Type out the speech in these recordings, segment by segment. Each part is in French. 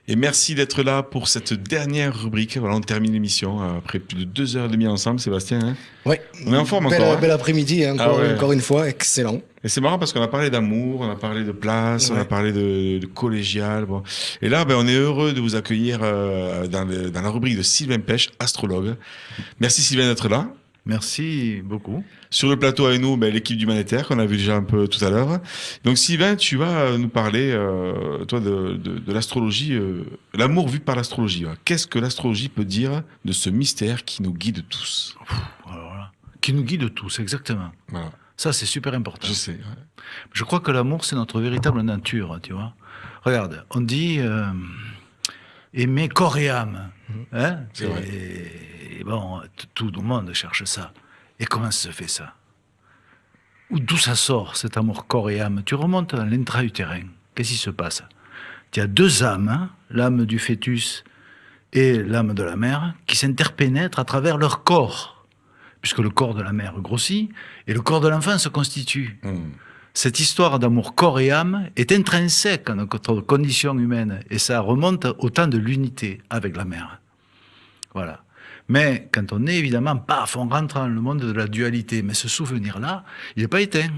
Et merci d'être là pour cette dernière rubrique. Voilà, on termine l'émission après plus de 2h30 ensemble, Sébastien. Hein, ouais. On est en forme encore. Hein. Bel après-midi, hein, encore une fois, excellent. Et c'est marrant parce qu'on a parlé d'amour, on a parlé de place, on a parlé de collégial. Bon. Et là, on est heureux de vous accueillir dans la rubrique de Sylvain Pêche, astrologue. Merci Sylvain d'être là. Merci beaucoup. Sur le plateau avec nous, l'équipe d'Humanitaire qu'on a vu déjà un peu tout à l'heure. Donc Sylvain, tu vas nous parler, toi, de l'astrologie, l'amour vu par l'astrologie. Qu'est-ce que l'astrologie peut dire de ce mystère qui nous guide tous? Alors là, qui nous guide tous, exactement. Voilà. Ça, c'est super important. Je sais. Ouais. Je crois que l'amour, c'est notre véritable nature, tu vois. Regarde, on dit aimer corps et âme. Hein, c'est vrai. Et bon, tout le monde cherche ça. Et comment se fait ça? D'où ça sort, cet amour corps et âme? Tu remontes à l'intra-utérin. Qu'est-ce qui se passe? Tu as deux âmes, hein, l'âme du fœtus et l'âme de la mère, qui s'interpénètrent à travers leur corps, puisque le corps de la mère grossit et le corps de l'enfant se constitue. Cette histoire d'amour corps et âme est intrinsèque à notre condition humaine, et ça remonte au temps de l'unité avec la mère. Voilà. Mais quand on est évidemment, paf, on rentre dans le monde de la dualité. Mais ce souvenir-là, il n'est pas éteint.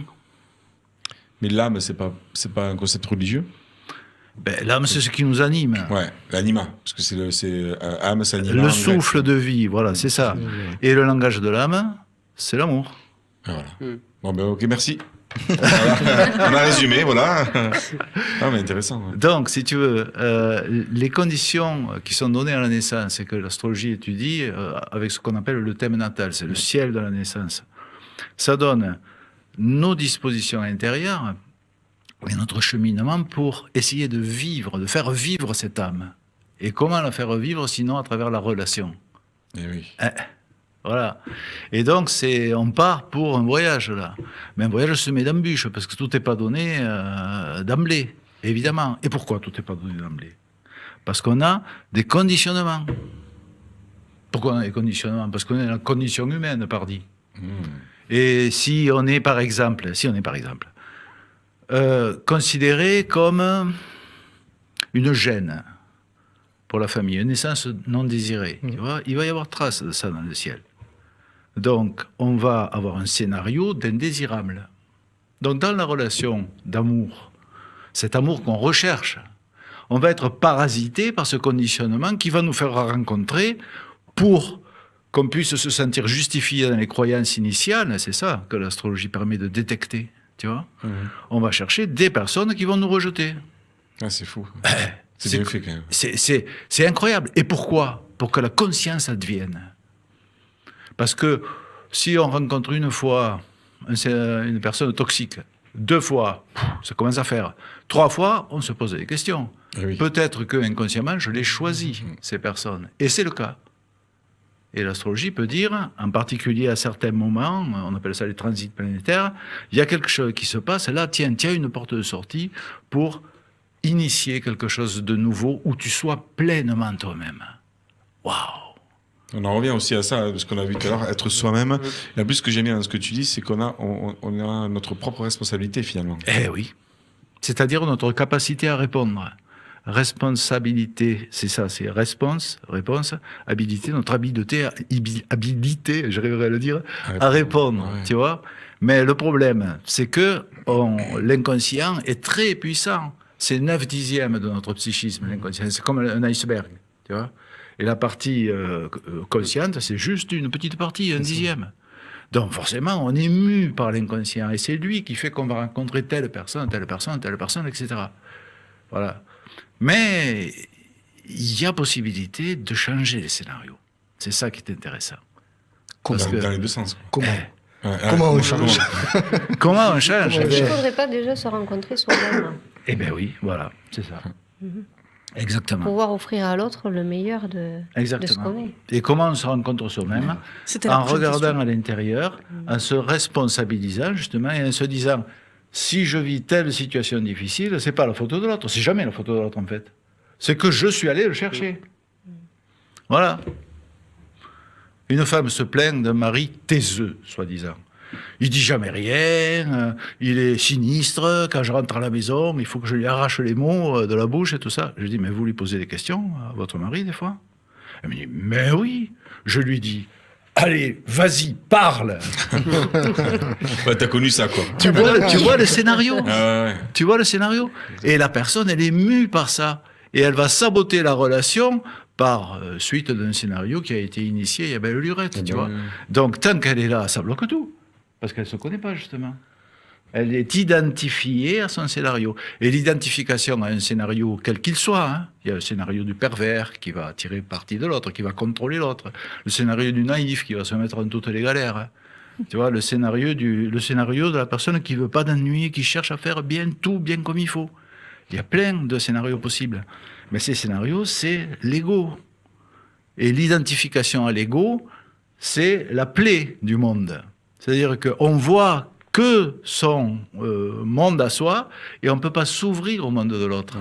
Mais l'âme, c'est pas un concept religieux? L'âme, c'est ce qui nous anime. Ouais, l'anima, parce que c'est âme, c'est anima. Le souffle de vie, voilà, c'est ça. Et le langage de l'âme, c'est l'amour. Voilà. Bon, ok, merci. On a résumé, voilà. Ah, mais intéressant. Ouais. Donc, si tu veux, les conditions qui sont données à la naissance et que l'astrologie étudie avec ce qu'on appelle le thème natal, c'est le ciel de la naissance. Ça donne nos dispositions intérieures et notre cheminement pour essayer de vivre, de faire vivre cette âme. Et comment la faire vivre sinon à travers la relation? Eh oui. Voilà. Et donc, on part pour un voyage, là. Mais un voyage semé d'embûches, parce que tout n'est pas donné d'emblée, évidemment. Et pourquoi tout n'est pas donné d'emblée? Parce qu'on a des conditionnements. Pourquoi on a des conditionnements? Parce qu'on est dans la condition humaine, pardi. Et si on est, par exemple, considéré comme une gêne pour la famille, une naissance non désirée, tu vois, il va y avoir trace de ça dans le ciel. Donc, on va avoir un scénario d'indésirable. Donc, dans la relation d'amour, cet amour qu'on recherche, on va être parasité par ce conditionnement qui va nous faire rencontrer pour qu'on puisse se sentir justifié dans les croyances initiales. C'est ça que l'astrologie permet de détecter, tu vois. On va chercher des personnes qui vont nous rejeter. Ah, c'est fou. C'est bien fait, quand même. C'est incroyable. Et pourquoi? Pour que la conscience advienne. Parce que si on rencontre une fois une personne toxique, 2 fois, ça commence à faire. 3 fois, on se pose des questions. Oui. Peut-être que inconsciemment, je l'ai choisi, ces personnes. Et c'est le cas. Et l'astrologie peut dire, en particulier à certains moments, on appelle ça les transits planétaires, il y a quelque chose qui se passe, là, tiens, une porte de sortie pour initier quelque chose de nouveau où tu sois pleinement toi-même. Waouh! On en revient aussi à ça, ce qu'on a vu tout à l'heure, être soi-même. Et en plus, ce que j'aime bien dans ce que tu dis, c'est qu'on a notre propre responsabilité, finalement. Eh oui. C'est-à-dire notre capacité à répondre. Responsabilité, c'est ça, c'est réponse, habilité, notre habilité, j'arriverai à le dire, à répondre, ouais. Tu vois. Mais le problème, c'est que l'inconscient est très puissant. C'est 9/10 de notre psychisme, l'inconscient. C'est comme un iceberg, tu vois. Et la partie consciente, c'est juste une petite partie, 1/10. Donc forcément, on est mu par l'inconscient. Et c'est lui qui fait qu'on va rencontrer telle personne, etc. Voilà. Mais il y a possibilité de changer les scénarios. C'est ça qui est intéressant. Dans les deux sens. Comment on change? Comment on change? Il ne faudrait pas déjà se rencontrer soi-même. Eh bien oui, voilà, c'est ça. Exactement. Pour pouvoir offrir à l'autre le meilleur de ce qu'on est. Et comment on se rencontre soi-même? En regardant à l'intérieur, en se responsabilisant justement et en se disant, si je vis telle situation difficile, c'est pas la faute de l'autre, c'est jamais la faute de l'autre en fait. C'est que je suis allé le chercher. Voilà. Une femme se plaint d'un mari taiseux, soi-disant. Il dit jamais rien, il est sinistre, quand je rentre à la maison, il faut que je lui arrache les mots de la bouche et tout ça. Je dis, mais vous lui posez des questions à votre mari des fois? Elle me dit, mais oui. Je lui dis, allez, vas-y, parle. T'as connu ça, quoi. Tu vois le scénario. Ouais. Tu vois le scénario. Et la personne, elle est mue par ça. Et elle va saboter la relation par suite d'un scénario qui a été initié il y a belle lurette, tu vois. Donc, tant qu'elle est là, ça bloque tout. Parce qu'elle ne se connaît pas, justement. Elle est identifiée à son scénario. Et l'identification à un scénario, quel qu'il soit, hein, il y a le scénario du pervers qui va tirer parti de l'autre, qui va contrôler l'autre. Le scénario du naïf qui va se mettre en toutes les galères. Hein. Tu vois, le scénario de la personne qui ne veut pas d'ennui, qui cherche à faire bien tout, bien comme il faut. Il y a plein de scénarios possibles. Mais ces scénarios, c'est l'ego. Et l'identification à l'ego, c'est la plaie du monde. C'est-à-dire qu'on voit que son monde à soi et on ne peut pas s'ouvrir au monde de l'autre.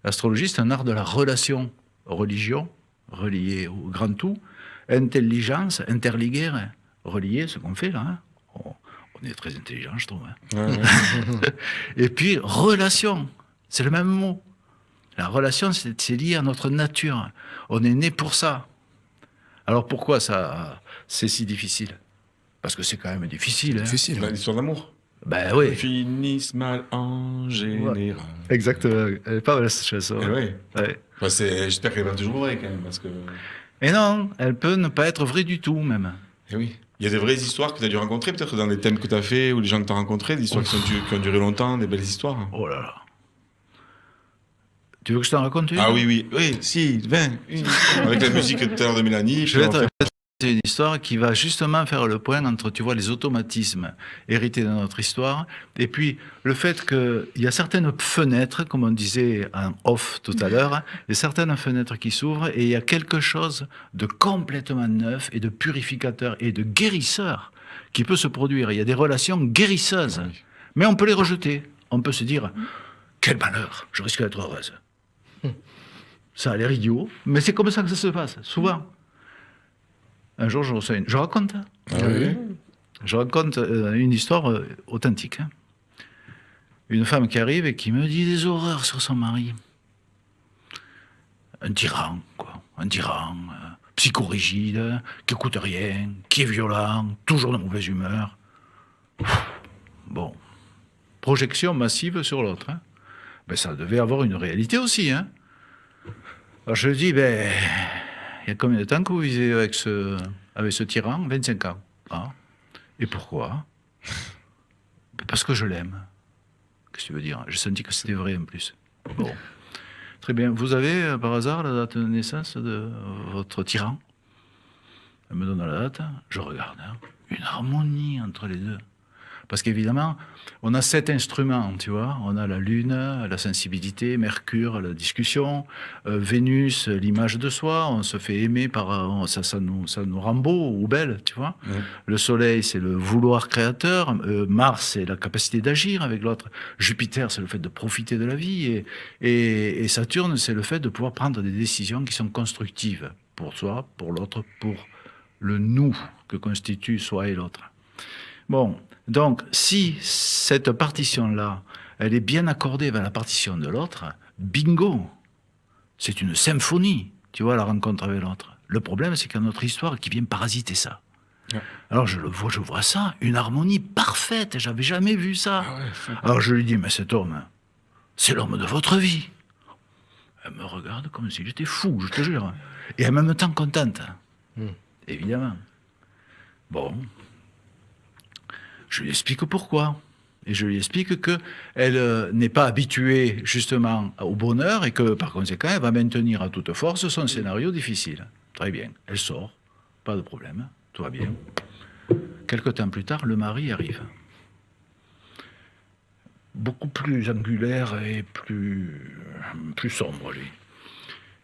L'astrologie, c'est un art de la relation. Religion, reliée au grand tout. Intelligence, interliguer, relier, ce qu'on fait là. Hein. On est très intelligent, je trouve. Hein. Et puis, relation. C'est le même mot. La relation, c'est lié à notre nature. On est né pour ça. Alors pourquoi ça, c'est si difficile? Parce que c'est quand même difficile. Difficile. Hein. L'histoire d'amour. Ben oui. Finissent mal en général. Ouais. Exactement. Elle est pas mal cette chanson. Ouais. Enfin, j'espère qu'elle va toujours vraie quand même. Parce que... Et non, elle peut ne pas être vraie du tout même. Et oui. Il y a des vraies histoires que tu as dû rencontrer, peut-être dans les thèmes que tu as fait, ou les gens que tu as rencontrés, des histoires qui ont duré longtemps, des belles histoires. Oh là là. Tu veux que je t'en raconte une? Ah oui, si, 20. Avec la musique tout à l'heure de Mélanie. Je vais te raconter une histoire qui va justement faire le point entre, tu vois, les automatismes hérités de notre histoire, et puis le fait qu'il y a certaines fenêtres, comme on disait en off tout à l'heure, il y a certaines fenêtres qui s'ouvrent, et il y a quelque chose de complètement neuf, et de purificateur, et de guérisseur qui peut se produire. Il y a des relations guérisseuses, mais on peut les rejeter. On peut se dire, quel malheur, je risque d'être heureuse. Ça a l'air idiot, mais c'est comme ça que ça se passe, souvent. Un jour, je reçois je raconte. Je raconte une histoire authentique. Hein. Une femme qui arrive et qui me dit des horreurs sur son mari. Un tyran, quoi. Un tyran, psychorigide, qui écoute rien, qui est violent, toujours de mauvaise humeur. Bon. Projection massive sur l'autre. Hein. Ben, ça devait avoir une réalité aussi, hein. Alors je lui dis, il y a combien de temps que vous vivez avec ce tyran? 25 ans. Ah. Et pourquoi? Parce que je l'aime. Qu'est-ce que tu veux dire? J'ai senti que c'était vrai en plus. Bon. Très bien. Vous avez par hasard la date de naissance de votre tyran? Elle me donne la date. Je regarde. Hein. Une harmonie entre les deux. Parce qu'évidemment, on a 7 instruments, tu vois. On a la Lune, la sensibilité, Mercure, la discussion, Vénus, l'image de soi. On se fait aimer par... Ça nous rend beau ou belle, tu vois. Le Soleil, c'est le vouloir créateur. Mars, c'est la capacité d'agir avec l'autre. Jupiter, c'est le fait de profiter de la vie. Et Saturne, c'est le fait de pouvoir prendre des décisions qui sont constructives pour soi, pour l'autre, pour le nous que constitue soi et l'autre. Bon... Donc, si cette partition-là, elle est bien accordée avec la partition de l'autre, bingo, c'est une symphonie, tu vois, la rencontre avec l'autre. Le problème, c'est qu'il y a notre histoire qui vient parasiter ça. Ouais. Alors, je vois ça, une harmonie parfaite, j'avais jamais vu ça. Ah ouais, alors, je lui dis, mais cet homme, c'est l'homme de votre vie. Elle me regarde comme si j'étais fou, je te jure. Et en même temps contente, évidemment. Bon... Je lui explique pourquoi. Et je lui explique qu'elle n'est pas habituée justement au bonheur et que par conséquent, elle va maintenir à toute force son scénario difficile. Très bien. Elle sort. Pas de problème. Tout va bien. Quelque temps plus tard, le mari arrive. Beaucoup plus angulaire et plus sombre, lui.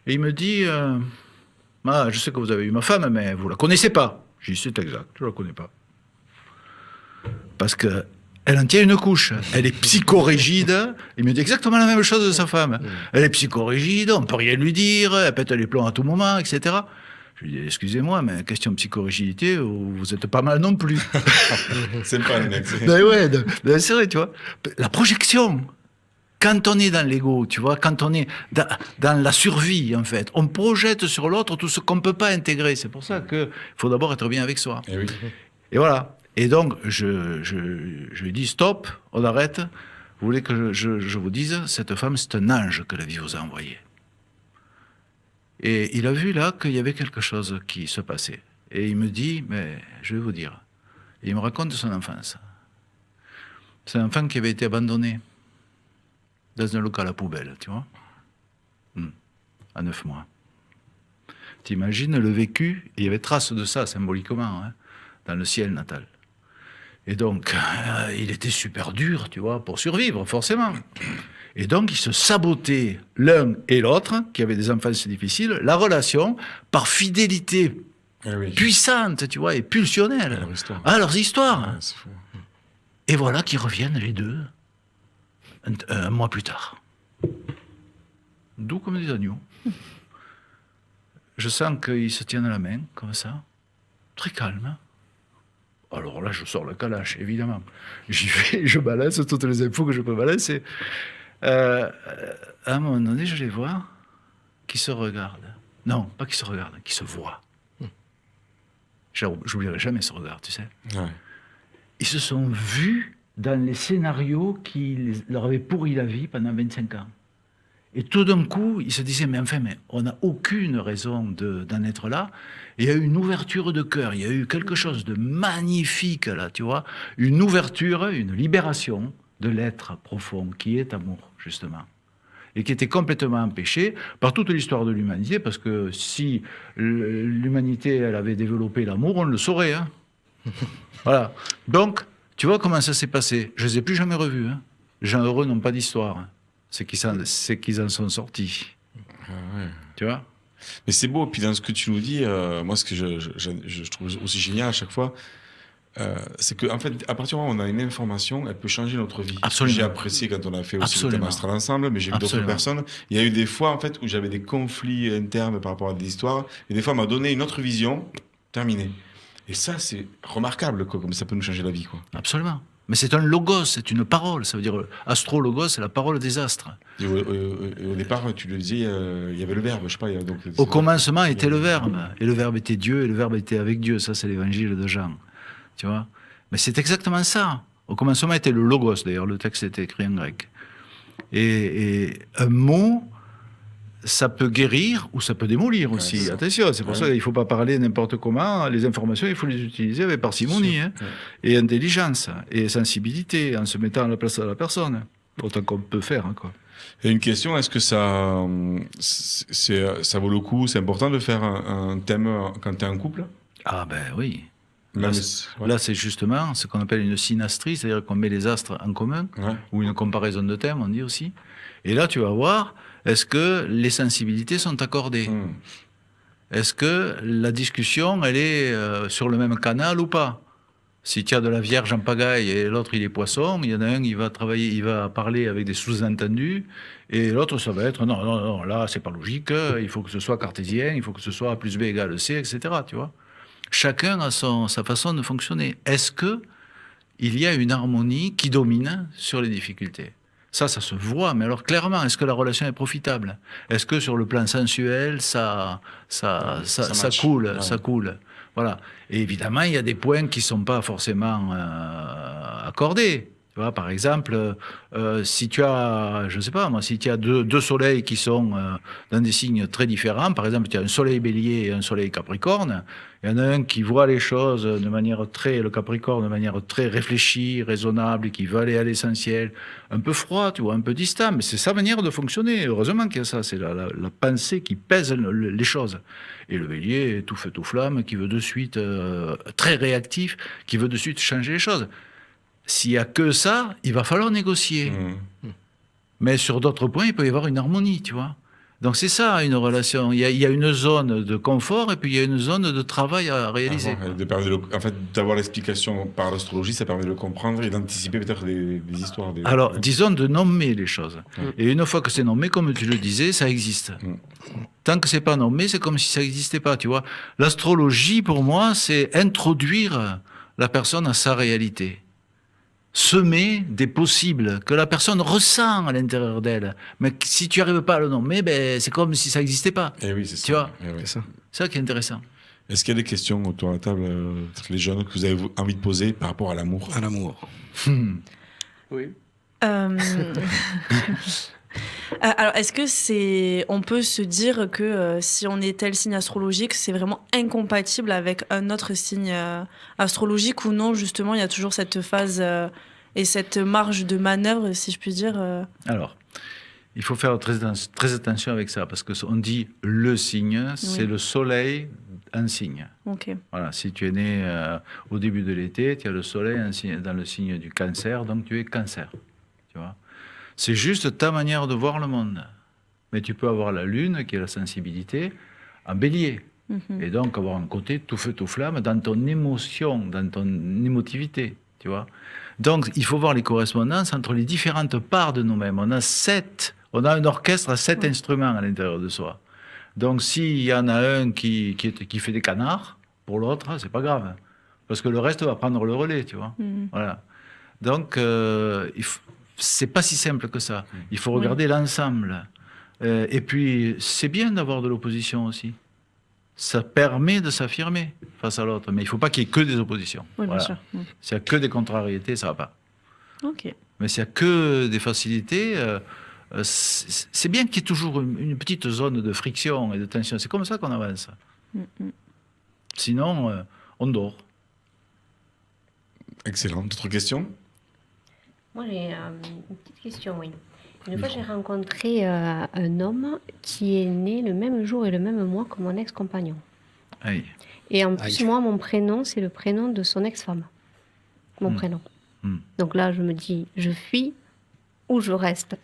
Et il me dit, je sais que vous avez eu ma femme, mais vous la connaissez pas. Je dis, c'est exact, je la connais pas. Parce qu'elle en tient une couche. Elle est psychorigide. Il me dit exactement la même chose de sa femme. Elle est psychorigide, on ne peut rien lui dire, elle pète les plombs à tout moment, etc. Je lui dis, excusez-moi, mais question psychorigidité, vous êtes pas mal non plus. C'est pas le mec. Ben ouais, c'est vrai, tu vois. La projection, quand on est dans l'ego, tu vois, quand on est dans la survie, en fait, on projette sur l'autre tout ce qu'on ne peut pas intégrer. C'est pour ça qu'il faut d'abord être bien avec soi. Et oui. Et voilà. Et donc, je lui dis, stop, on arrête. Vous voulez que je vous dise, cette femme, c'est un ange que la vie vous a envoyé. Et il a vu là qu'il y avait quelque chose qui se passait. Et il me dit, mais je vais vous dire. Et il me raconte son enfance. C'est un enfant qui avait été abandonné dans un local à poubelle, tu vois, à 9 mois. T'imagines le vécu, il y avait trace de ça symboliquement, hein, dans le ciel natal. Et donc, il était super dur, tu vois, pour survivre, forcément. Et donc, ils se sabotaient l'un et l'autre, qui avaient des enfances difficiles, la relation, par fidélité puissante, tu vois, et pulsionnelle à leurs histoires. C'est fou. Et voilà qu'ils reviennent, les deux, un mois plus tard. Doux comme des agneaux. Je sens qu'ils se tiennent la main, comme ça, très calme. Alors là, je sors le calache, évidemment. J'y vais, je balance toutes les infos que je peux balancer. À un moment donné, je les vois qui se regardent. Non, pas qui se regardent, qui se voient. J'oublierai jamais ce regard, tu sais. Ouais. Ils se sont vus dans les scénarios qui leur avaient pourri la vie pendant 25 ans. Et tout d'un coup, ils se disaient, mais on n'a aucune raison d'en être là. Et il y a eu une ouverture de cœur, il y a eu quelque chose de magnifique, là, tu vois. Une ouverture, une libération de l'être profond, qui est amour, justement. Et qui était complètement empêché par toute l'histoire de l'humanité, parce que si l'humanité, elle avait développé l'amour, on le saurait, hein. Voilà. Donc, tu vois comment ça s'est passé. Je ne les ai plus jamais revus, hein. Les gens heureux n'ont pas d'histoire. C'est qu'ils en sont sortis. Ah ouais. Tu vois? Mais c'est beau. Puis dans ce que tu nous dis, moi, ce que je trouve aussi génial à chaque fois, c'est qu'en fait, à partir du moment où on a une information, elle peut changer notre vie. Absolument. J'ai apprécié quand on a fait aussi le thème astral ensemble, mais j'ai vu d'autres personnes. Il y a eu des fois, en fait, où j'avais des conflits internes par rapport à des histoires, et des fois, on m'a donné une autre vision, terminée. Et ça, c'est remarquable, quoi, comme ça peut nous changer la vie, quoi. Absolument. Mais c'est un logos, c'est une parole. Ça veut dire, astrologos, c'est la parole des astres. Et au départ, tu le disais, il y avait le verbe, je sais pas. Donc, au commencement était le verbe. Et le verbe était Dieu, et le verbe était avec Dieu. Ça, c'est l'évangile de Jean. Tu vois? Mais c'est exactement ça. Au commencement était le logos, d'ailleurs. Le texte était écrit en grec. Et un mot, ça peut guérir ou ça peut démolir aussi. Ouais, attention, c'est pour ça qu'il ne faut pas parler n'importe comment. Les informations, il faut les utiliser avec parcimonie, hein, et intelligence, et sensibilité, en se mettant à la place de la personne, autant qu'on peut faire. Hein, quoi. Et une question, est-ce que ça vaut le coup, c'est important de faire un thème quand tu es en couple? Ah ben oui. Là, c'est justement ce qu'on appelle une synastrie, c'est-à-dire qu'on met les astres en commun, ou une comparaison de thèmes, on dit aussi. Et là, tu vas voir, est-ce que les sensibilités sont accordées? Est-ce que la discussion, elle est sur le même canal ou pas? Si tu as de la Vierge en pagaille et l'autre, il est poisson, il y en a un, il va parler avec des sous-entendus, et l'autre, ça va être, non, là, c'est pas logique, il faut que ce soit cartésien, il faut que ce soit A plus B égale C, etc., tu vois? Chacun a sa façon de fonctionner. Est-ce qu'il y a une harmonie qui domine sur les difficultés? Ça se voit, mais alors clairement, est-ce que la relation est profitable? Est-ce que sur le plan sensuel, ça coule, ça coule? Voilà. Et évidemment, il y a des points qui ne sont pas forcément accordés. Tu vois, par exemple, si tu as, je sais pas moi, si tu as deux soleils qui sont dans des signes très différents, par exemple, tu as un soleil bélier et un soleil capricorne, il y en a un qui voit les choses de manière le Capricorne, de manière très réfléchie, raisonnable, et qui veut aller à l'essentiel, un peu froid, tu vois, un peu distant, mais c'est sa manière de fonctionner. Heureusement qu'il y a ça, c'est la pensée qui pèse les choses. Et le bélier est tout feu, tout flamme, qui veut de suite, très réactif, qui veut de suite changer les choses. S'il n'y a que ça, il va falloir négocier. Mais sur d'autres points, il peut y avoir une harmonie, tu vois. Donc c'est ça une relation. Il y a une zone de confort et puis il y a une zone de travail à réaliser. En fait, d'avoir l'explication par l'astrologie, ça permet de le comprendre et d'anticiper peut-être des histoires. Alors, disons de nommer les choses. Et une fois que c'est nommé, comme tu le disais, ça existe. Tant que c'est pas nommé, c'est comme si ça n'existait pas, tu vois. L'astrologie, pour moi, c'est introduire la personne à sa réalité. Semer des possibles que la personne ressent à l'intérieur d'elle. Mais si tu n'arrives pas à le nommer, ben, c'est comme si ça n'existait pas. Et oui, c'est ça. Tu vois, c'est ça. C'est ça qui est intéressant. Est-ce qu'il y a des questions autour de la table, les jeunes, que vous avez envie de poser par rapport à l'amour? À l'amour. Oui. Alors, est-ce que on peut se dire que si on est tel signe astrologique, c'est vraiment incompatible avec un autre signe astrologique ou non? Justement, il y a toujours cette phase et cette marge de manœuvre, si je puis dire. Alors, il faut faire très attention avec ça, parce qu'on dit le signe, c'est le soleil un signe. Okay. Voilà, si tu es né au début de l'été, tu as le soleil dans le signe du cancer, donc tu es cancer. Tu vois, c'est juste ta manière de voir le monde. Mais tu peux avoir la lune, qui est la sensibilité, en bélier. Et donc avoir un côté tout feu, tout flamme dans ton émotion, dans ton émotivité. Tu vois. Donc il faut voir les correspondances entre les différentes parts de nous-mêmes. On a un orchestre à 7 instruments à l'intérieur de soi. Donc s'il y en a un qui fait des canards, pour l'autre, c'est pas grave. Parce que le reste va prendre le relais, tu vois. Voilà. Donc c'est pas si simple que ça. Il faut regarder l'ensemble. Et puis, c'est bien d'avoir de l'opposition aussi. Ça permet de s'affirmer face à l'autre. Mais il ne faut pas qu'il y ait que des oppositions. Oui, bien sûr. S'il n'y a que des contrariétés, ça ne va pas. Ok. Mais s'il n'y a que des facilités, c'est bien qu'il y ait toujours une petite zone de friction et de tension. C'est comme ça qu'on avance. Sinon, on dort. Excellent. D'autres questions? Moi, j'ai une petite question, oui. Une fois, j'ai rencontré un homme qui est né le même jour et le même mois que mon ex-compagnon. Aïe. Et en plus, moi, mon prénom, c'est le prénom de son ex-femme. Mon prénom. Donc là, je me dis, je fuis ou je reste.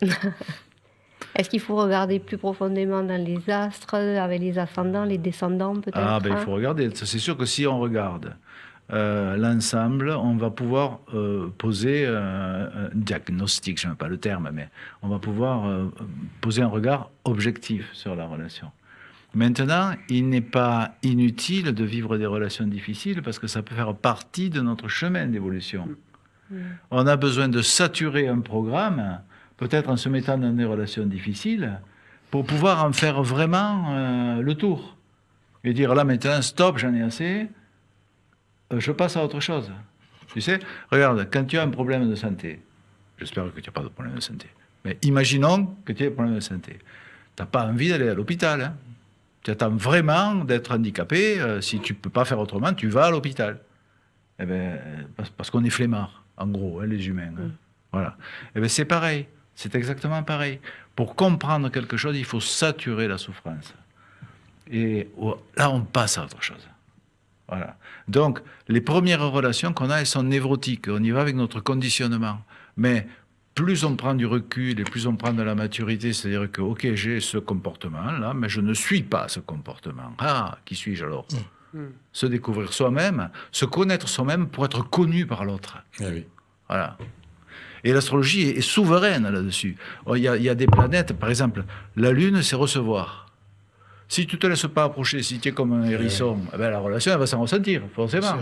Est-ce qu'il faut regarder plus profondément dans les astres, avec les ascendants, les descendants, peut-être? Ah, ben il faut regarder. C'est sûr que si on regarde l'ensemble, on va pouvoir poser un diagnostic, je n'aime pas le terme, mais on va pouvoir poser un regard objectif sur la relation. Maintenant, il n'est pas inutile de vivre des relations difficiles parce que ça peut faire partie de notre chemin d'évolution. On a besoin de saturer un programme, peut-être en se mettant dans des relations difficiles, pour pouvoir en faire vraiment le tour. Et dire là maintenant, stop, j'en ai assez. Je passe à autre chose. Tu sais, regarde, quand tu as un problème de santé, j'espère que tu n'as pas de problème de santé, mais imaginons que tu aies un problème de santé. Tu n'as pas envie d'aller à l'hôpital. Hein. Tu attends vraiment d'être handicapé. Si tu ne peux pas faire autrement, tu vas à l'hôpital. Eh ben, parce qu'on est flemmard, en gros, hein, les humains. Hein. Voilà. Eh ben, c'est pareil. C'est exactement pareil. Pour comprendre quelque chose, il faut saturer la souffrance. Et là, on passe à autre chose. Voilà. Donc, les premières relations qu'on a, elles sont névrotiques. On y va avec notre conditionnement. Mais plus on prend du recul et plus on prend de la maturité, c'est-à-dire que, ok, j'ai ce comportement-là, mais je ne suis pas ce comportement. Ah, qui suis-je alors? Se découvrir soi-même, se connaître soi-même pour être connu par l'autre. Oui. Voilà. Et l'astrologie est souveraine là-dessus. Il y a des planètes, par exemple, la Lune, c'est recevoir. Si tu ne te laisses pas approcher, si tu es comme un hérisson, ben la relation elle va s'en ressentir, forcément.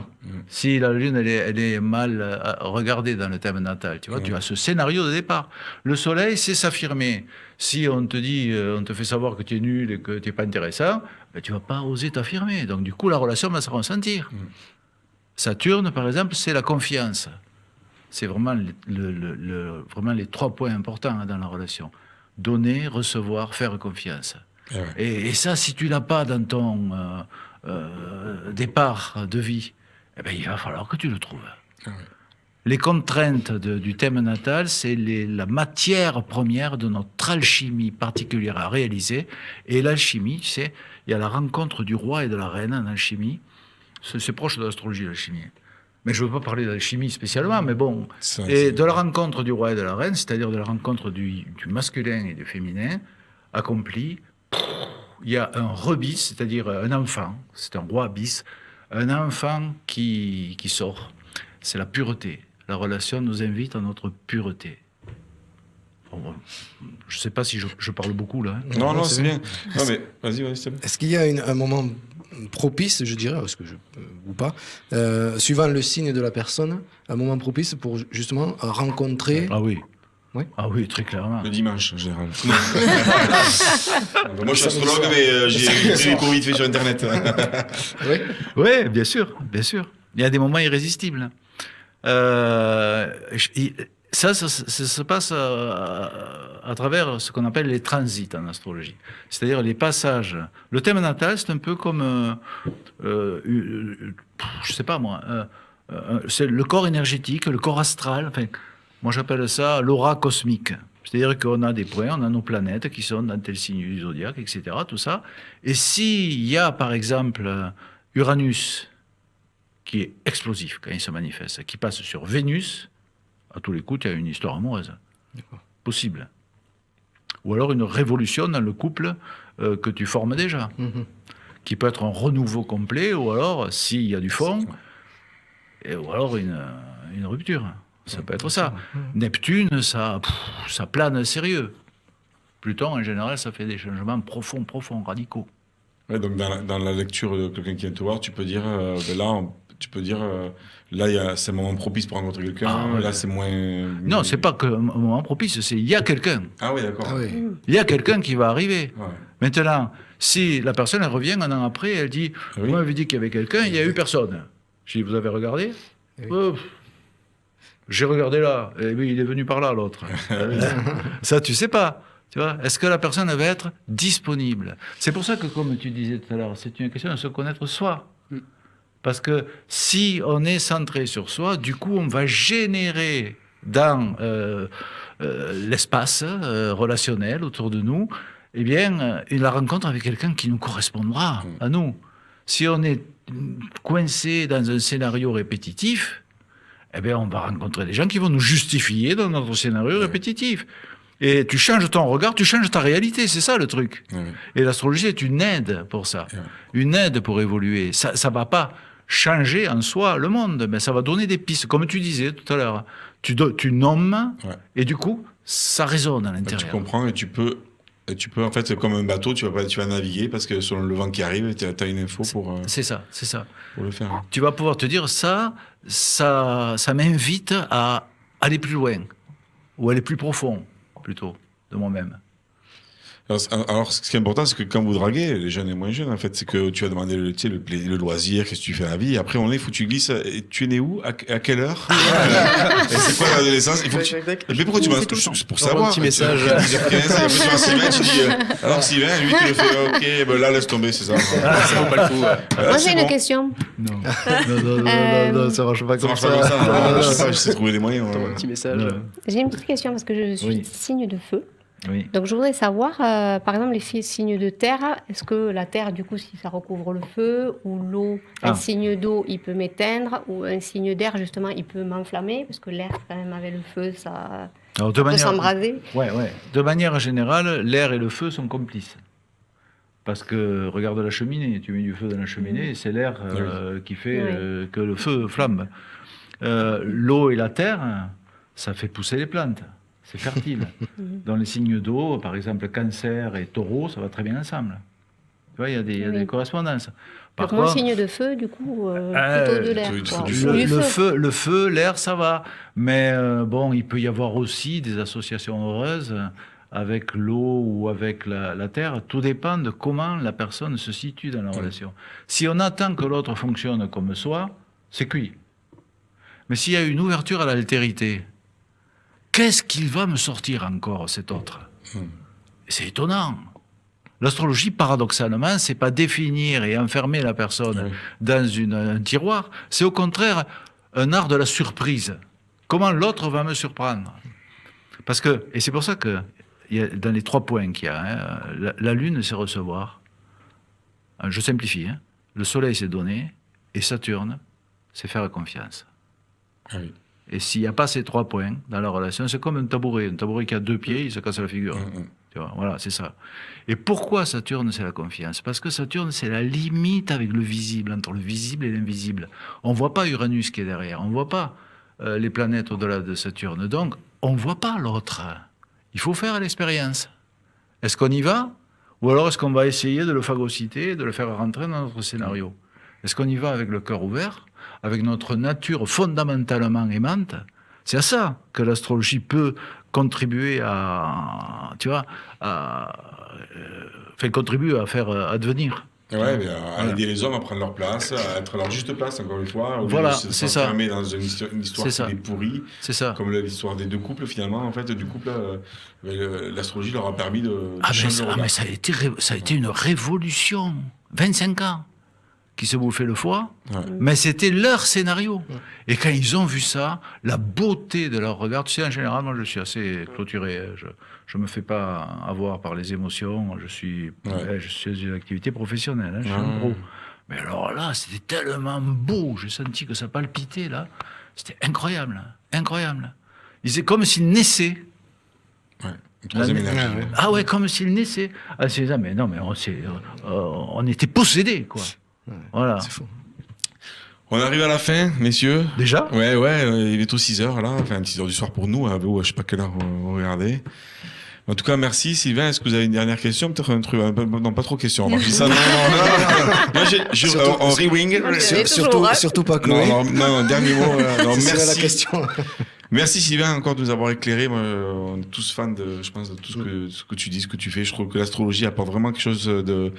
Si la Lune elle est mal regardée dans le thème natal, tu vois, tu as ce scénario de départ. Le Soleil, c'est s'affirmer. Si on te dit, on te fait savoir que tu es nul et que tu n'es pas intéressant, ben, tu ne vas pas oser t'affirmer. Donc du coup, la relation va se ressentir. Saturne, par exemple, c'est la confiance. C'est vraiment, vraiment les 3 points importants dans la relation. Donner, recevoir, faire confiance. Et ça, si tu l'as pas dans ton départ de vie, eh ben, il va falloir que tu le trouves. Les contraintes du thème natal, c'est la matière première de notre alchimie particulière à réaliser. Et l'alchimie, tu sais, il y a la rencontre du roi et de la reine en alchimie. C'est proche de l'astrologie, l'alchimie. Mais je ne veux pas parler d'alchimie spécialement, mais bon. Et de la rencontre du roi et de la reine, c'est-à-dire de la rencontre du masculin et du féminin, accomplie il y a un rebis, c'est-à-dire un enfant, c'est un roi bis, un enfant qui sort. C'est la pureté. La relation nous invite à notre pureté. Bon, je ne sais pas si je parle beaucoup là. Hein. Non, c'est bien. Non, mais vas-y, c'est bien. Est-ce qu'il y a un moment propice, je dirais, parce que ou pas, suivant le signe de la personne, un moment propice pour justement rencontrer... Ah oui. Oui. Ah oui, très clairement. Le dimanche, en général. Moi, je suis astrologue, mais j'ai des cours vite fait sur Internet. Oui. Oui, bien sûr, bien sûr. Il y a des moments irrésistibles. Ça se passe à travers ce qu'on appelle les transits en astrologie. C'est-à-dire les passages. Le thème natal, c'est un peu comme, je sais pas moi, c'est le corps énergétique, le corps astral. Enfin, moi, j'appelle ça l'aura cosmique. C'est-à-dire qu'on a des points, on a nos planètes qui sont dans tel signe du zodiaque, etc., tout ça. Et s'il y a, par exemple, Uranus, qui est explosif quand il se manifeste, qui passe sur Vénus, à tous les coups, il y a une histoire amoureuse. Possible. Ou alors une révolution dans le couple que tu formes déjà, qui peut être un renouveau complet, ou alors, s'il y a du fond, ou alors une rupture. Ça peut être ça. Neptune, ça plane sérieux. Pluton, en général, ça fait des changements profonds, radicaux. Ouais, donc dans la lecture de quelqu'un qui vient te voir, tu peux dire, c'est un moment propice pour rencontrer quelqu'un, là c'est moins... Non, c'est pas qu'un moment propice, c'est il y a quelqu'un. Ah oui, d'accord. Ah oui. Il y a quelqu'un qui va arriver. Ouais. Maintenant, si la personne elle revient un an après, elle dit, Oui. vous m'avez dit qu'il y avait quelqu'un, il n'y a eu personne. Je dis, vous avez regardé? Oui. J'ai regardé là, et oui, il est venu par là, l'autre. Ça, tu sais pas. Tu vois, est-ce que la personne va être disponible? C'est pour ça que, comme tu disais tout à l'heure, c'est une question de se connaître soi. Parce que si on est centré sur soi, du coup, on va générer dans l'espace relationnel autour de nous, eh bien, la rencontre avec quelqu'un qui nous correspondra à nous. Si on est coincé dans un scénario répétitif, eh bien, on va rencontrer des gens qui vont nous justifier dans notre scénario répétitif. Et tu changes ton regard, tu changes ta réalité, c'est ça le truc. Et l'astrologie est une aide pour ça, une aide pour évoluer. Ça ne va pas changer en soi le monde, mais ça va donner des pistes. Comme tu disais tout à l'heure, tu nommes, et du coup, ça résonne à l'intérieur. Tu comprends, et tu peux en fait, comme un bateau, tu vas naviguer parce que selon le vent qui arrive, tu as une info pour... C'est ça. Pour le faire. Tu vas pouvoir te dire, ça m'invite à aller plus loin, ou aller plus profond, plutôt, de moi-même. Alors, ce qui est important, c'est que quand vous draguez, les jeunes et moins jeunes, en fait, c'est que tu vas demander le loisir, qu'est-ce que tu fais à la vie, et après, tu glisses, et tu es né où, à quelle heure et c'est quoi l'adolescence? Mais pourquoi tu m'as... C'est pour savoir. Un petit message. 10h15, et après, tu vas à Sylvain, tu dis, alors Sylvain, lui, tu le fais, ok, ben là, laisse tomber, c'est ça. Ça vaut pas le coup. Moi, j'ai une question. Non, ça marche pas Ça comme marche pas comme ça. Non, Je sais pas, j'essaie de trouver les moyens. Un petit message. J'ai une petite question parce que je suis signe de feu. Oui. Donc, je voudrais savoir, par exemple, les signes de terre, est-ce que la terre, du coup, si ça recouvre le feu, ou l'eau, un signe d'eau, il peut m'éteindre, ou un signe d'air, justement, il peut m'enflammer, parce que l'air, quand même, avec le feu, ça peut s'embraser. Ouais. De manière générale, l'air et le feu sont complices. Parce que, regarde la cheminée, tu mets du feu dans la cheminée, et c'est l'air qui fait que le feu flambe. L'eau et la terre, ça fait pousser les plantes. C'est fertile. Dans les signes d'eau, par exemple, Cancer et Taureau, ça va très bien ensemble. Tu vois, il y a des correspondances. Par Donc, mon signe de feu, du coup, plutôt de l'air. Le feu, l'air, ça va. Mais bon, il peut y avoir aussi des associations heureuses avec l'eau ou avec la terre. Tout dépend de comment la personne se situe dans la relation. Si on attend que l'autre fonctionne comme soi, c'est cuit. Mais s'il y a une ouverture à l'altérité, qu'est-ce qu'il va me sortir encore, cet autre? C'est étonnant. L'astrologie, paradoxalement, c'est pas définir et enfermer la personne dans un tiroir. C'est au contraire un art de la surprise. Comment l'autre va me surprendre? Parce que, et c'est pour ça que dans les 3 points qu'il y a, la Lune, c'est recevoir. Je simplifie. Le Soleil, c'est donner. Et Saturne, c'est faire confiance. Ah oui. Et s'il n'y a pas ces 3 points dans la relation, c'est comme un tabouret. Un tabouret qui a 2 pieds, il se casse la figure. Tu vois, voilà, c'est ça. Et pourquoi Saturne, c'est la confiance? Parce que Saturne, c'est la limite avec le visible, entre le visible et l'invisible. On ne voit pas Uranus qui est derrière, on ne voit pas les planètes au-delà de Saturne. Donc, on ne voit pas l'autre. Il faut faire l'expérience. Est-ce qu'on y va? Ou alors est-ce qu'on va essayer de le phagocyter, de le faire rentrer dans notre scénario? Est-ce qu'on y va avec le cœur ouvert, avec notre nature fondamentalement aimante? C'est à ça que l'astrologie peut contribuer contribuer à faire advenir. Ouais, mais à aider les hommes à prendre leur place, à être à leur juste place, encore une fois. Voilà, c'est ça. s'enfermer dans une histoire qui est pourrie. C'est ça. Comme l'histoire des deux couples, finalement. En fait, du couple, l'astrologie leur a permis de changer le regard. Mais ça a été une révolution. 25 ans qui se bouffaient le foie, mais c'était leur scénario. Et quand ils ont vu ça, la beauté de leur regard, tu sais, en général, moi je suis assez clôturé, je me fais pas avoir par les émotions, je suis une activité professionnelle, je suis un gros. Mais alors là, c'était tellement beau, j'ai senti que ça palpitait là, c'était incroyable. Ils étaient comme s'ils naissaient. Une troisième énergie. Ah ouais, comme s'ils naissaient. Ah, c'est ça, mais non, mais on était possédés, quoi. Voilà. C'est fou. On arrive à la fin, messieurs. Déjà? Ouais, il est tout 6h là, enfin 6h du soir pour nous, hein, je sais pas quelle heure vous regardez. En tout cas, merci Sylvain. Est-ce que vous avez une dernière question? Peut-être un truc, non, pas trop de questions. Moi, en rewing. Surtout pas Chloé. Non, dernier mot. Non, C'est merci. la question. Merci Sylvain encore de nous avoir éclairé. Moi, on est tous fans de tout ce que tu dis, ce que tu fais. Je trouve que l'astrologie apporte vraiment quelque chose de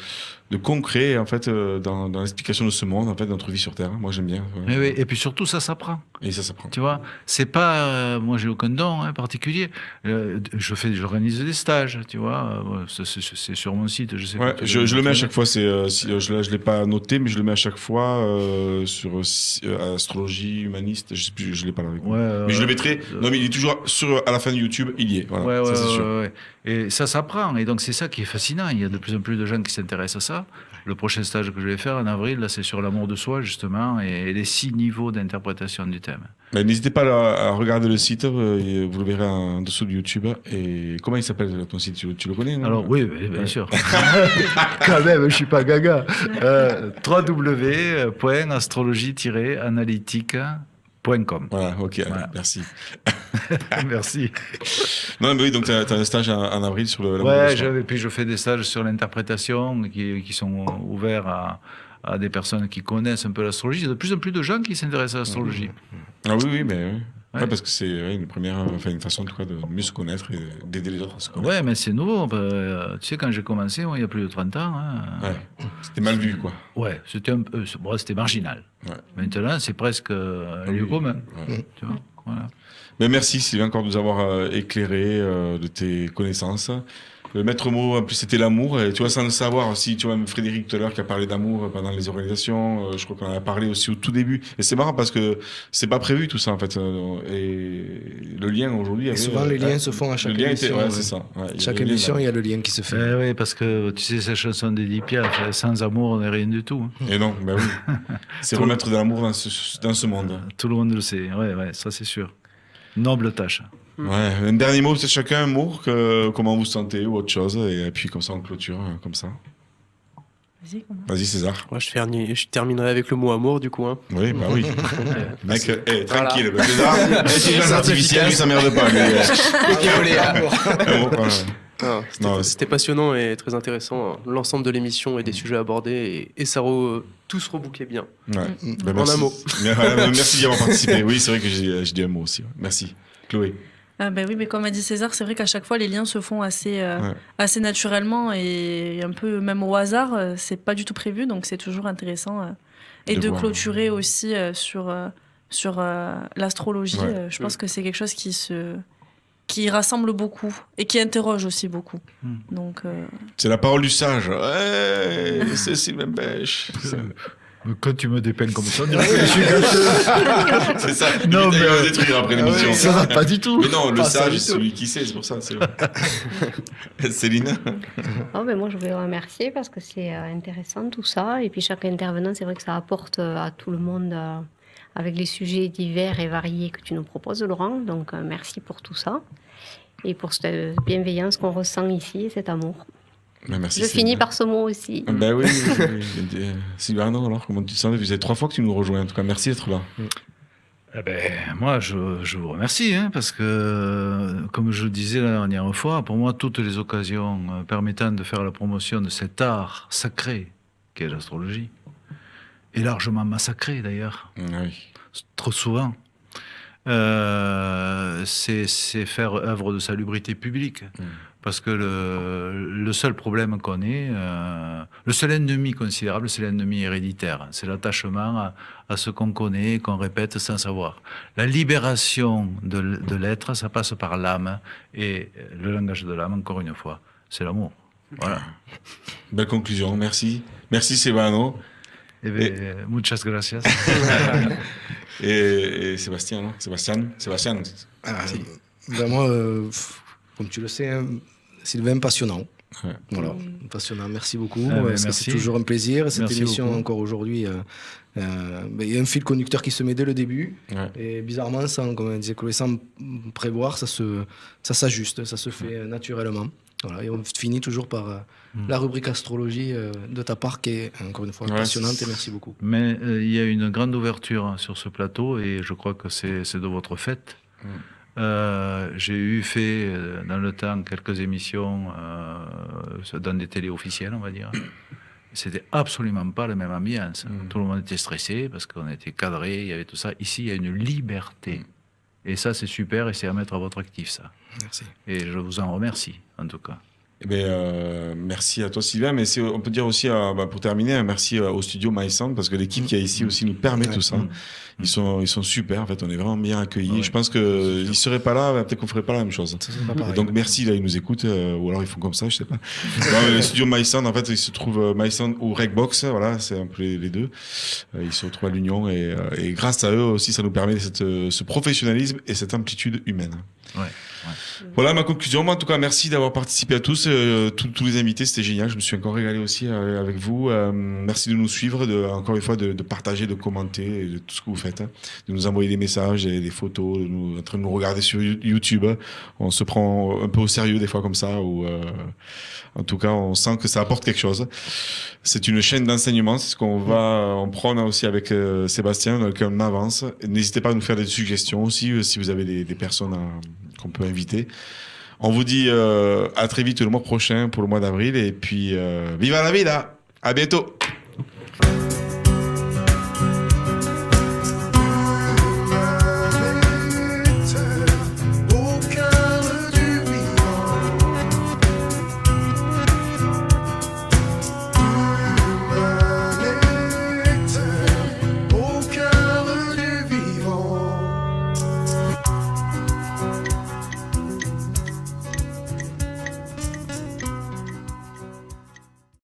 concret en fait dans l'explication de ce monde, en fait, de notre vie sur Terre. Moi, j'aime bien. Oui, et puis surtout, ça s'apprend. Et ça s'apprend. Tu vois, c'est pas moi, j'ai aucun don particulier. J'organise des stages, tu vois. C'est sur mon site. Je sais. Ouais, je le mets à chaque fois. Je l'ai pas noté, mais je le mets à chaque fois sur astrologie humaniste. Je sais plus, je l'ai pas là avec moi. Mais je le mettrai. Non, mais il est toujours à la fin de YouTube. Il y est. Voilà, ça c'est sûr. Ouais. Et ça s'apprend. Et donc c'est ça qui est fascinant. Il y a de plus en plus de gens qui s'intéressent à ça. Le prochain stage que je vais faire en avril, là, c'est sur l'amour de soi justement et les 6 niveaux d'interprétation du thème. Mais n'hésitez pas à regarder le site. Vous le verrez en dessous de YouTube. Et comment il s'appelle ton site? Tu le connais, non? Alors oui, bien sûr. Quand même, je suis pas gaga. www.astrologie-analytique.com. Voilà, ok, voilà. Merci. Merci. Non, mais oui, donc tu as un stage en avril sur le. Puis je fais des stages sur l'interprétation qui sont ouverts à des personnes qui connaissent un peu l'astrologie. Il y a de plus en plus de gens qui s'intéressent à l'astrologie. Ah oui, mais ouais, parce que c'est une façon en tout cas de mieux se connaître et d'aider les autres à se connaître. Ouais, mais c'est nouveau. Tu sais, quand j'ai commencé, moi, il y a plus de 30 ans. C'était mal vu, quoi. Ouais, c'était marginal. Ouais. Maintenant, c'est presque lieu commun. Tu vois, voilà. Mais merci Sylvain encore de nous avoir éclairé de tes connaissances. Le maître mot, en plus, c'était l'amour. Et tu vois, sans le savoir aussi, tu vois, même Frédéric tout à l'heure qui a parlé d'amour pendant les organisations, je crois qu'on en a parlé aussi au tout début. Et c'est marrant parce que c'est pas prévu tout ça, en fait. Et le lien aujourd'hui... Et souvent, les liens se font à chaque émission. C'est ça. Chaque émission, il y a le lien qui se fait. Oui, parce que tu sais, cette chanson d'Édith Piaf, sans amour, on n'est rien du tout. Et non, ben oui. C'est remettre de l'amour dans ce monde. Tout le monde le sait, ouais, ça c'est sûr. Noble tâche. Ouais, un dernier mot, c'est chacun un mot, comment vous sentez ou autre chose, et puis comme ça on clôture, comme ça. Vas-y César. Ouais, je terminerai avec le mot amour du coup. Hein. Oui, bah oui. Mec, tranquille, voilà. César, intelligence artificielle, lui ça merde pas. C'était passionnant et très intéressant, l'ensemble de l'émission et des sujets abordés, et ça tous rebouclait bien. Ouais. En un mot. Merci d'y avoir participé. Oui, c'est vrai que j'ai dit un mot aussi. Merci. Chloé. Oui, mais comme a dit César, c'est vrai qu'à chaque fois les liens se font assez naturellement et un peu même au hasard. C'est pas du tout prévu, donc c'est toujours intéressant. Et de clôturer aussi sur l'astrologie. Je pense que c'est quelque chose qui rassemble beaucoup et qui interroge aussi beaucoup. Donc, c'est la parole du sage. Ouais, c'est Sylvain Pêche. Quand tu me dépeins comme ça, je suis gâteux. C'est ça. Non, mais va détruire après l'émission. Ça va pas du tout. Mais non, le sage, c'est celui qui sait, c'est pour ça. Céline. Moi, je voulais remercier parce que c'est intéressant tout ça. Et puis chaque intervenant, c'est vrai que ça apporte à tout le monde avec les sujets divers et variés que tu nous proposes, Laurent. Donc merci pour tout ça. et pour cette bienveillance qu'on ressent ici et cet amour. Ben, merci, Je finis par ce mot aussi. Ben oui. Sylvain, alors, comment tu te sens? Vous êtes 3 fois que tu nous rejoins. En tout cas, merci d'être là. Eh ben, moi, je vous remercie, parce que, comme je le disais la dernière fois, pour moi, toutes les occasions permettant de faire la promotion de cet art sacré qu'est l'astrologie, et largement massacré d'ailleurs, Oui. trop souvent, c'est faire œuvre de salubrité publique. Parce que le seul problème qu'on ait, le seul ennemi considérable, c'est l'ennemi héréditaire. C'est l'attachement à ce qu'on connaît, qu'on répète sans savoir. La libération de l'être, ça passe par l'âme. Et le langage de l'âme, encore une fois, c'est l'amour. Voilà. Belle conclusion, merci. Merci Silvano. Muchas gracias. et Sébastien, non? Sébastien. Vraiment, comme tu le sais, hein, Sylvain, passionnant. Ouais. Voilà, passionnant. Merci beaucoup. Merci. C'est toujours un plaisir. Cette Merci émission, beaucoup. encore aujourd'hui, il y a un fil conducteur qui se met dès le début. Ouais. Et bizarrement, comme on disait, sans prévoir, ça s'ajuste, ça se fait naturellement. Voilà, et on finit toujours par la rubrique astrologie de ta part, qui est encore une fois passionnante. Et merci beaucoup. Mais il y a une grande ouverture sur ce plateau, et je crois que c'est de votre fait. J'ai fait dans le temps quelques émissions dans des télés officielles, on va dire. C'était absolument pas la même ambiance. Tout le monde était stressé parce qu'on était cadré, il y avait tout ça. Ici, il y a une liberté. Et ça, c'est super et c'est à mettre à votre actif, ça. Merci. Et je vous en remercie, en tout cas. Eh bien, merci à toi Sylvain, mais on peut dire aussi, pour terminer, merci au studio MySound, parce que l'équipe qui est ici aussi nous permet tout ça. Ils sont super, en fait, on est vraiment bien accueillis. Ouais. Je pense qu'ils ne seraient pas là, peut-être qu'on ne ferait pas la même chose. Pareil. Et donc merci, là, ils nous écoutent, ou alors ils font comme ça, je sais pas. Non, le studio MySound, en fait, il se trouve MySound ou Regbox, voilà, c'est un peu les deux. Ils se retrouvent à l'Union, et grâce à eux aussi, ça nous permet ce professionnalisme et cette amplitude humaine. Ouais. Voilà ma conclusion. Moi, en tout cas, merci d'avoir participé à tous. Tous les invités, c'était génial. Je me suis encore régalé aussi avec vous. Merci de nous suivre, encore une fois, de partager, de commenter, et de tout ce que vous faites. De nous envoyer des messages et des photos, en train de nous regarder sur YouTube. On se prend un peu au sérieux des fois comme ça. En tout cas, on sent que ça apporte quelque chose. C'est une chaîne d'enseignement. C'est ce on prône aussi avec Sébastien, dans lequel on avance. N'hésitez pas à nous faire des suggestions aussi, si vous avez des personnes qu'on peut inviter. On vous dit à très vite le mois prochain pour le mois d'avril. Et puis, viva la vida! À bientôt!